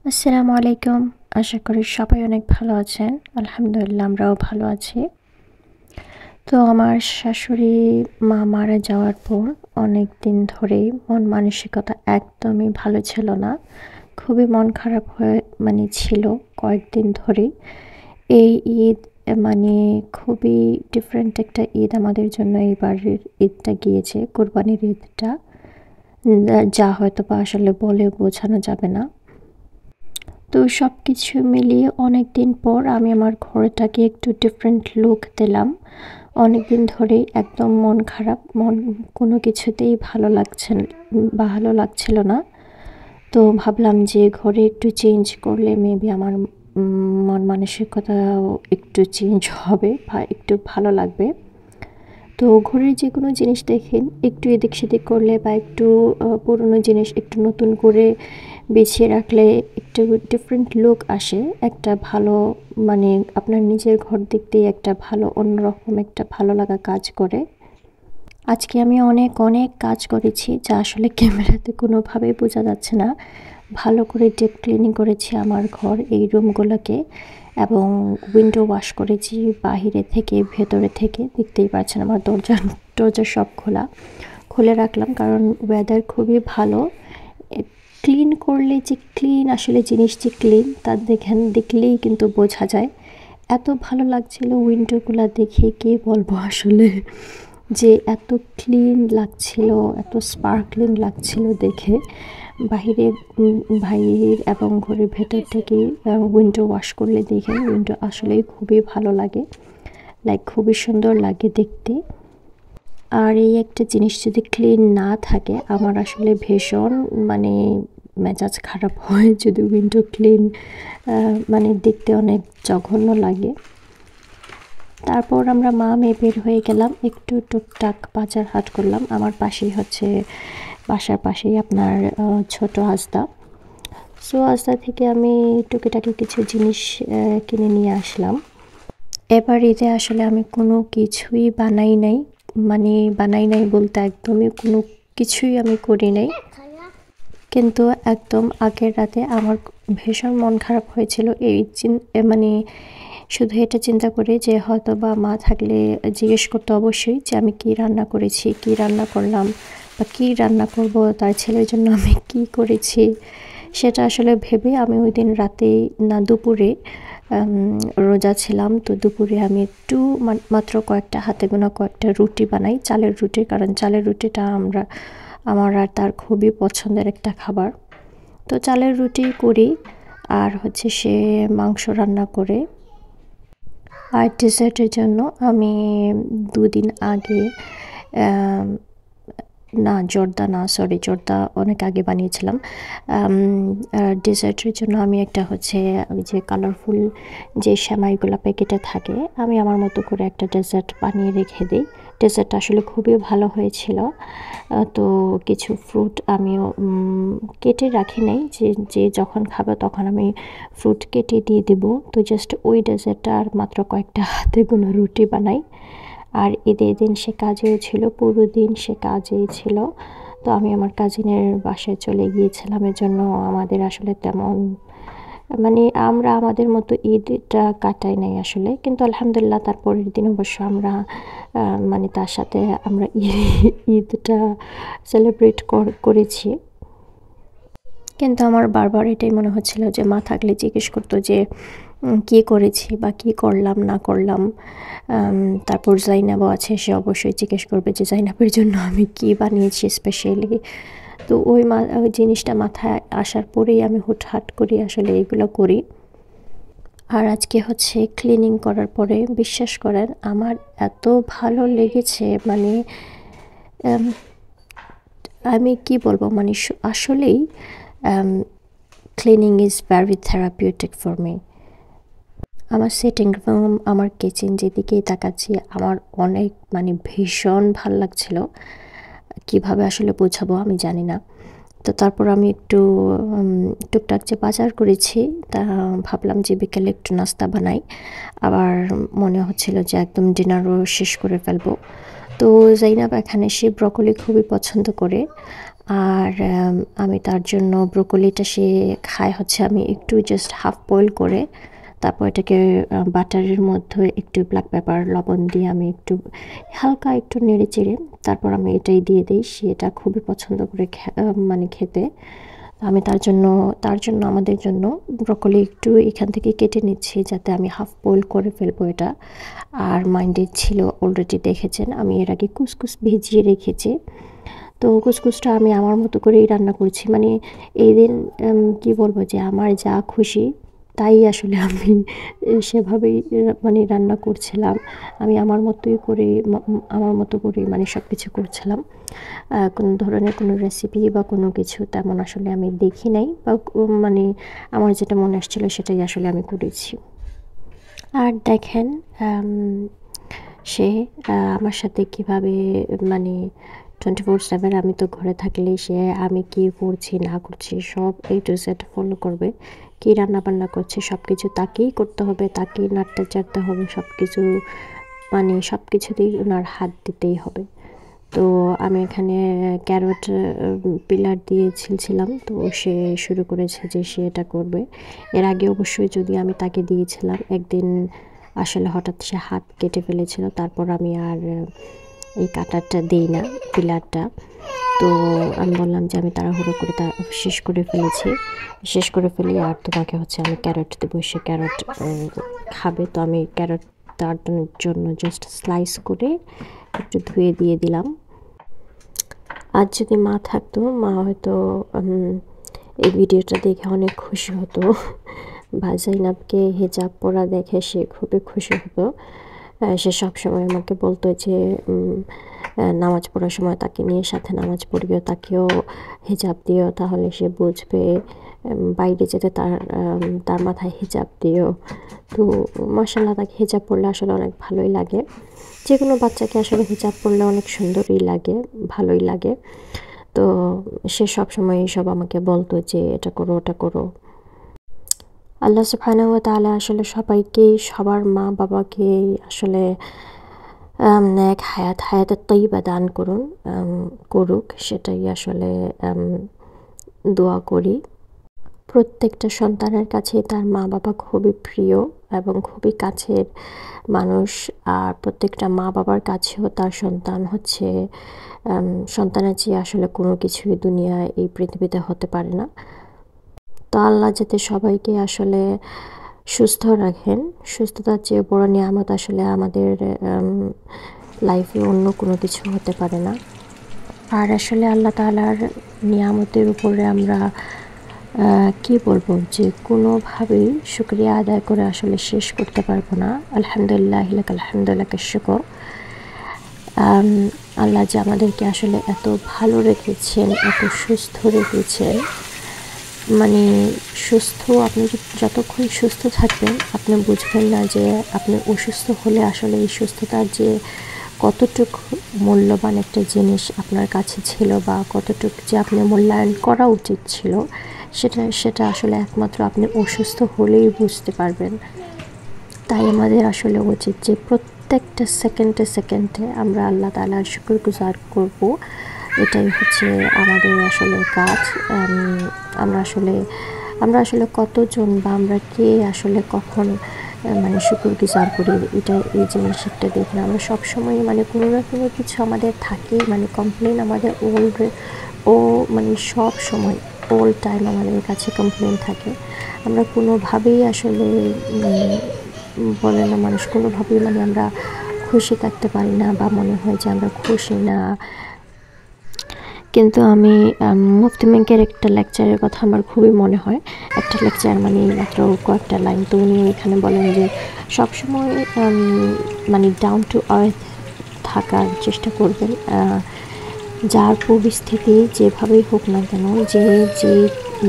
আসসালামু আলাইকুম। আশা করি সবাই অনেক ভালো আছেন। আলহামদুলিল্লাহ আমরাও ভালো আছি। তো আমার শাশুড়ি মা মারা যাওয়ার পর অনেক দিন ধরেই মন মানসিকতা একদমই ভালো ছিল না। খুবই মন খারাপ হয়ে ছিল কয়েকদিন ধরেই। এই ঈদ মানে খুবই ডিফারেন্ট একটা ঈদ আমাদের জন্য এইবারের ঈদটা গিয়েছে, কোরবানির ঈদটা। যা হয়তোবা আসলে বলে বোঝানো যাবে না। তো সবকিছু মিলিয়ে অনেকদিন পর আমি আমার ঘরটাকে একটু ডিফারেন্ট লুক দিলাম। অনেকদিন ধরেই একদম মন খারাপ, কোনো কিছুতেই ভালো লাগছিল না। তো ভাবলাম যে ঘরে একটু চেঞ্জ করলে মেবি আমার মন মানসিকতাও একটু চেঞ্জ হবে বা একটু ভালো লাগবে। তো ঘরের যেকোনো জিনিস দেখেন একটু এদিক সেদিক করলে বা একটু পুরনো জিনিস একটু নতুন করে বেছিয়ে রাখলে একটু ডিফারেন্ট লুক আসে। একটা ভালো আপনার নিজের ঘর দেখতেই একটা ভালো অন্যরকম একটা ভালো লাগা কাজ করে। আজকে আমি অনেক অনেক কাজ করেছি যা আসলে ক্যামেরাতে কোনোভাবেই বোঝা যাচ্ছে না। ভালো করে ডিপ ক্লিনিং করেছি আমার ঘর, এই রুমগুলোকে, এবং উইন্ডো ওয়াশ করেছি বাহিরে থেকে ভেতরে থেকে। দেখতেই পাচ্ছেন আমার দরজা সব খোলা খুলে রাখলাম, কারণ ওয়েদার খুবই ভালো। ক্লিন করলে যে ক্লিন আসলে জিনিস যে ক্লিন তা দেখলেই কিন্তু বোঝা যায়। এত ভালো লাগছিল উইন্ডোগুলো দেখে, কি বলবো আসলে, যে এত ক্লিন লাগছিল, এত স্পার্কলিং লাগছিল দেখে। বাহিরে বাহির এবং ঘরের ভেতর থেকে উইন্ডো ওয়াশ করলে দেখেন উইন্ডো আসলেই খুবই ভালো লাগে, খুবই সুন্দর লাগে দেখতে। আর এই একটা জিনিস যদি ক্লিন না থাকে আমার আসলে ভীষণ মেজাজ খারাপ হয় যদি উইন্ডো ক্লিন দেখতে অনেক জঘন্য লাগে। তারপর আমরা মা মেয়ে বের হয়ে গেলাম, একটু টুকটাক বাজার হাট করলাম। আমার পাশেই হচ্ছে, বাসার পাশেই আপনার ছোট আস্তা। সো আস্তা থেকে আমি টুকিটাকি কিছু জিনিস কিনে নিয়ে আসলাম। এবার ঈদে আসলে আমি কোনো কিছুই বানাই নাই বলতে একদমই কোনো কিছুই আমি করি নাই। কিন্তু একদম আগের রাতে আমার ভীষণ মন খারাপ হয়েছিল শুধু এটা চিন্তা করে যে হয়তো বা মা থাকলে জিজ্ঞেস করতে অবশ্যই যে আমি কি রান্না করেছি, কি রান্না করলাম বা কি রান্না করব, তার ছেলের জন্য আমি কি করেছি। সেটা আসলে ভেবে আমি ওই দিন রাতে না দুপুরে রোজা ছিলাম। তো দুপুরে আমি একটু মাত্র হাতে গোনা কয়েকটা রুটি বানাই, চালের রুটি, কারণ চালের রুটিটা আমার আর তার খুবই পছন্দের একটা খাবার। তো চালের রুটি করি, আর হচ্ছে সে মাংস রান্না করে। আর ডেজার্টের জন্য আমি 2 দিন আগে জর্দা অনেক আগে বানিয়েছিলাম। ডেজার্টের জন্য আমি একটা হচ্ছে ওই যে কালারফুল যে সেমাইগুলো প্যাকেটে থাকে, আমি আমার মতো করে একটা ডেজার্ট বানিয়ে রেখে দিই। ডেজার্টটা আসলে খুবই ভালো হয়েছিল। তো কিছু ফ্রুট আমিও কেটে রাখি নাই, যে যখন খাবে তখন আমি ফ্রুট কেটে দিয়ে দেবো। তো জাস্ট ওই ডেজার্টটা আর মাত্র কয়েকটা হাতে গোনা রুটি বানাই। আর ঈদের দিন সে কাজেও ছিল, পুরো দিন সে কাজেই ছিল। তো আমি আমার কাজিনের বাসায় চলে গিয়েছিলাম, এর জন্য আমাদের আসলে তেমন আমরা আমাদের মতো ঈদটা কাটাই নাই আসলে। কিন্তু আলহামদুলিল্লাহ তার পরের দিন অবশ্য আমরা তার সাথে আমরা ঈদটা সেলিব্রেট করেছি। কিন্তু আমার বারবার এটাই মনে হচ্ছিল যে মা থাকলে জিজ্ঞেস করতো যে কী করেছি বা কী করলাম না করলাম। তারপর জাইনাবও আছে, সে অবশ্যই জিজ্ঞেস করবে যে জাইনাবের জন্য আমি কী বানিয়েছি স্পেশালি। তো ওই জিনিসটা মাথায় আসার পরেই আমি হুটহাট করে আসলে এগুলো করি। আর আজকে হচ্ছে ক্লিনিং করার পরে বিশ্বাস করেন আমার এত ভালো লেগেছে, আমি কি বলবো, আসলেই cleaning is very therapeutic for me. আমার সিটিং রুম, আমার কিচেন যেদিকেই তাকাচ্ছি আমার অনেক ভীষণ ভাল লাগছিল। কিভাবে আসলে বোঝাবো আমি জানি না। তো তারপর আমি একটু টুকটাক যে বাজার করেছি তা ভাবলাম যে বিকেলে একটু নাস্তা বানাই। আবার মনে হচ্ছিল যে একদম ডিনারও শেষ করে ফেলবো। তো জাইনাব এখানে সে ব্রকলি খুবই পছন্দ করে। আর আমি তার জন্য ব্রোকলিটা সে খায় হচ্ছে আমি একটু জাস্ট হাফ বয়েল করে তারপর এটাকে বাটারের মধ্যে একটু ব্ল্যাক পেপার লবণ দিয়ে আমি একটু হালকা একটু নেড়ে চেড়ে তারপর আমি এটাই দিয়ে দিই। সে এটা খুবই পছন্দ করে মানে খেতে। আমি তার জন্য আমাদের জন্য ব্রোকলি একটু এখান থেকে কেটে নিচ্ছি যাতে আমি হাফ বয়েল করে ফেলবো এটা। আর মাইন্ডে ছিল অলরেডি দেখেছেন আমি এর আগে কুসকুস ভিজিয়ে রেখেছি। তো কুসকুসটা আমি আমার মতো করেই রান্না করছি। মানে এই দিন কি বলবো যে আমার যা খুশি তাই আসলে আমি সেভাবেই মানে রান্না করছিলাম। আমি আমার মতোই করে আমার মতো করে মানে সব কিছু করছিলাম। কোনো ধরনের কোনো রেসিপি বা কোনো কিছু তেমন আসলে আমি দেখি নাই বা মানে আমার যেটা মনে আসছিলো সেটাই আসলে আমি করেছি। আর দেখেন সে আমার সাথে কীভাবে মানে 24/7 আমি তো ঘরে থাকলেই সে আমি কী করছি না করছি সব A to Z ফলো করবে। কী রান্নাবান্না করছে সব কিছু তাকেই করতে হবে, তাকেই নাড়তে চাড়তে হবে, সব কিছু মানে সব কিছুতেই ওনার হাত দিতেই হবে। তো আমি এখানে ক্যারট পিলার দিয়ে ছিলছিলাম, তো সে শুরু করেছে যে সে এটা করবে। এর আগে অবশ্যই যদি আমি তাকে দিয়েছিলাম একদিন আসলে হঠাৎ সে হাত কেটে ফেলেছিল, তারপর আমি আর এই কাটারটা দিই না পিলারটা। তো আমি বললাম যে আমি তাড়াহুড়ো করে শেষ করে ফেলি আর তোমাকে হচ্ছে আমি ক্যারট দেবো, সে ক্যারট খাবে। তো আমি ক্যারট তার জন্য জাস্ট স্লাইস করে একটু ধুয়ে দিয়ে দিলাম। আজ যদি মা থাকতো মা হয়তো এই ভিডিওটা দেখে অনেক খুশি হতো বা জাইনাবকে হিজাব পরা দেখে সে খুবই খুশি হতো। সে সবসময় আমাকে বলতো যে নামাজ পড়ার সময় তাকে নিয়ে সাথে নামাজ পড়িও, তাকেও হিজাব দিও, তাহলে সে বুঝবে। বাইরে যেতে তার মাথায় হিজাব দিও। তো মাশাআল্লাহ তাকে হিজাব পরলে আসলে অনেক ভালোই লাগে। যে কোনো বাচ্চাকে আসলে হিজাব পরলে অনেক সুন্দরই লাগে, ভালোই লাগে। তো সে সবসময় এইসব আমাকে বলতো যে এটা করো ওটা করো। আল্লাহ সুবহানাহু ওয়া তাআলা আসলে সবাইকেই সবার মা বাবাকে আসলে নেক হায়াতে তৈয়বা দান করুক, সেটাই আসলে দোয়া করি। প্রত্যেকটা সন্তানের কাছেই তার মা বাবা খুবই প্রিয় এবং খুবই কাছের মানুষ। আর প্রত্যেকটা মা বাবার কাছেও তার সন্তান হচ্ছে সন্তানের চেয়ে আসলে কোনো কিছুই দুনিয়ায় এই পৃথিবীতে হতে পারে না। তো আল্লাহ যাতে সবাইকে আসলে সুস্থ রাখেন। সুস্থতার চেয়ে বড় নিয়ামত আসলে আমাদের লাইফে অন্য কোনো কিছু হতে পারে না। আর আসলে আল্লাহ তাআলার নিয়ামতের উপরে আমরা কি বলবো যে কোনোভাবেই শুকরিয়া আদায় করে আসলে শেষ করতে পারবো না। আলহামদুলিল্লাহ লাকাল হামদু লাকাশ শুকর। আল্লাহ যে আমাদেরকে আসলে এত ভালো রেখেছেন, এত সুস্থ রেখেছেন। মানে সুস্থ আপনি যতক্ষণ সুস্থ থাকবেন আপনি বুঝবেন না যে আপনি অসুস্থ হলে আসলে এই সুস্থতার যে কতটুকু মূল্যবান একটা জিনিস আপনার কাছে ছিল বা কতটুকু যে আপনি মূল্যায়ন করা উচিত ছিল, সেটা আসলে একমাত্র আপনি অসুস্থ হলেই বুঝতে পারবেন। তাই আমাদের আসলে উচিত যে প্রত্যেকটা সেকেন্ডে আমরা আল্লাহ তাআলার শুকরগুজার করব। এটাই হচ্ছে আমাদের আসলে কাজ। আমরা আসলে কতজন বা আমরা কে আসলে কখন মানে শুকরগুজার করি, এই জিনিসটা দেখি না। আমরা সবসময় মানে কোনো না কোনো কিছু আমাদের থাকেই, মানে কমপ্লেন আমাদের মানে সব সময় অল টাইম আমাদের কাছে কমপ্লেন থাকে। আমরা কোনোভাবেই আসলে বলে না মানুষ, কোনোভাবেই মানে আমরা খুশি থাকতে পারি না বা মনে হয় যে আমরা খুশি না। কিন্তু আমি মুফতি মেনকের একটা লেকচারের কথা আমার খুবই মনে হয়। একটা লেকচার মানে মাত্র কয়েকটা লাইন, তো উনি এখানে বলেন যে সবসময় মানে ডাউন টু আর্থ থাকার চেষ্টা করবেন। যার পরিস্থিতি যেভাবেই হোক না কেন, যে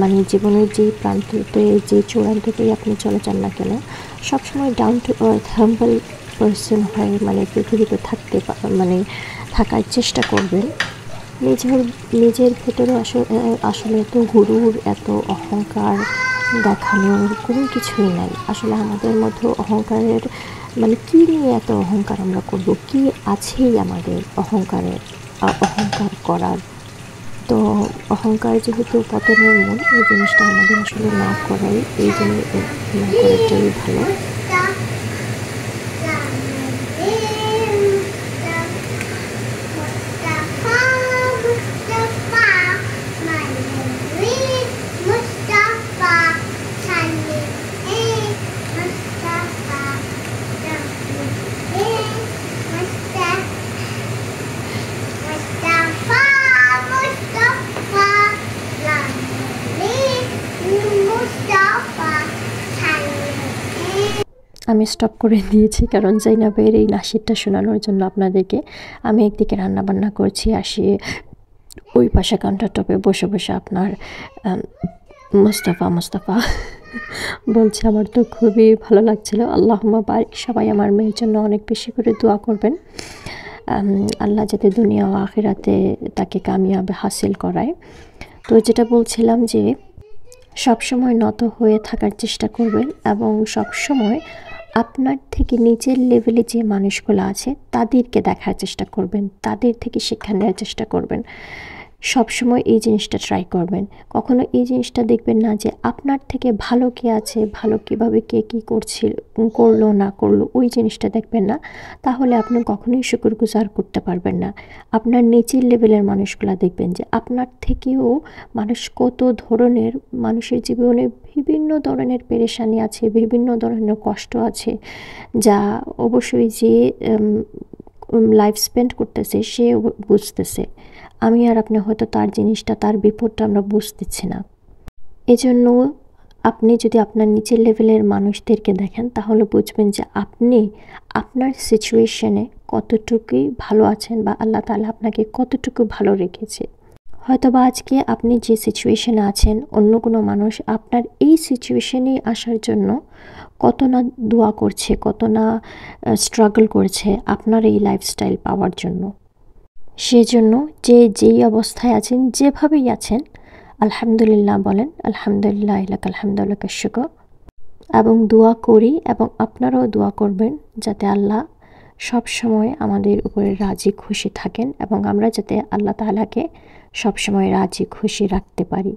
মানে জীবনের যে প্রান্ততে যে চূড়ান্ততেই আপনি চলে যান না কেন, সবসময় down to earth humble person হয়ে মানে পৃথিবীতে মানে থাকার চেষ্টা করবেন। নিজের ভেতরে আসলে এত হুরুর, এত অহংকার দেখানোর কোনো কিছুই নাই। আসলে আমাদের মধ্যে অহংকারের মানে কী নিয়ে এত অহংকার আমরা করব? কি আছেই আমাদের অহংকার করার? তো অহংকার যেহেতু পতনের মূল, এই জিনিসটা আমাদের আসলে না করাই, এই জিনিস না করাটাই ভালো। আমি স্টপ করে দিয়েছি কারণ জাইনাবের এই নাশিদটা শোনানোর জন্য আপনাদেরকে। আমি একদিকে রান্নাবান্না করছি, আসি ওই পাশে কাউন্টার টপে বসে বসে আপনার মুস্তাফা মুস্তাফা বলছে। আমার তো খুবই ভালো লাগছিল। আল্লাহুম্মা বারিক। সবাই আমার মেয়ের জন্য অনেক বেশি করে দোয়া করবেন, আল্লাহ যাতে দুনিয়া ও আখিরাতে তাকে কামিয়াব হাসিল করায়। তো যেটা বলছিলাম যে সবসময় নত হয়ে থাকার চেষ্টা করবেন এবং সবসময় আপনার থেকে নিচের লেভেলে যে মানুষগুলো আছে তাদেরকে দেখার চেষ্টা করবেন, তাদের থেকে শিক্ষা নেওয়ার চেষ্টা করবেন। সবসময় এই জিনিসটা ট্রাই করবেন। কখনো এই জিনিসটা দেখবেন না যে আপনার থেকে ভালো কে আছে, ভালো কীভাবে কে কী করলো না করলো, ওই জিনিসটা দেখবেন না। তাহলে আপনি কখনোই শুকরগুজার করতে পারবেন না। আপনার নিচের লেভেলের মানুষগুলো দেখবেন যে আপনার থেকেও মানুষ কত ধরনের, মানুষের জীবনে বিভিন্ন ধরনের পেরেশানি আছে, বিভিন্ন ধরনের কষ্ট আছে, যা অবশ্যই যে লাইফ স্পেন্ড করতেছে সে বুঝতেছে। আমি আর আপনি হয়তো তার জিনিসটা, তার বিপদটা আমরা বুঝতেছি না। এজন্য আপনি যদি আপনার নিচের লেভেলের মানুষদেরকে দেখেন তাহলে বুঝবেন যে আপনি আপনার সিচুয়েশনে কতটুকুই ভালো আছেন বা আল্লাহ তাআলা আপনাকে কতটুকু ভালো রেখেছে। হয়তোবা আজকে আপনি যে সিচুয়েশনে আছেন, অন্য কোনো মানুষ আপনার এই সিচুয়েশনে আসার জন্য কত না দোয়া করছে, কত না স্ট্রাগল করছে আপনার এই লাইফস্টাইল পাওয়ার জন্য। সেজন্য যেই অবস্থায় আছেন, যেভাবেই আছেন, আলহামদুলিল্লাহ বলেন, আলহামদুলিল্লাহ লাকাল হামদু ওয়া লাকাশ শুকর। এবং দোয়া করি এবং আপনারাও দোয়া করবেন যাতে আল্লাহ সব সময় আমাদের উপরে রাজি খুশি থাকেন এবং আমরা যাতে আল্লাহ তাআলাকে সব সময় রাজি খুশি রাখতে পারি।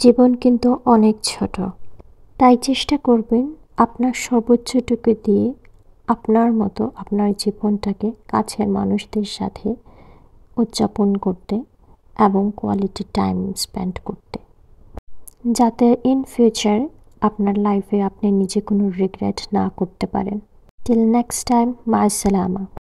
জীবন কিন্তু অনেক ছোট, তাই চেষ্টা করবেন আপনার সর্বোচ্চটুকু দিয়ে আপনার মতো আপনার জীবনটাকে কাছের মানুষদের সাথে উদযাপন করতে এবং কোয়ালিটি টাইম স্পেন্ড করতে, যাতে ইন ফিউচার আপনার লাইফে আপনি নিজে কোনো রিগ্রেট না করতে পারেন। টিল নেক্সট টাইম, মা আসসালামা।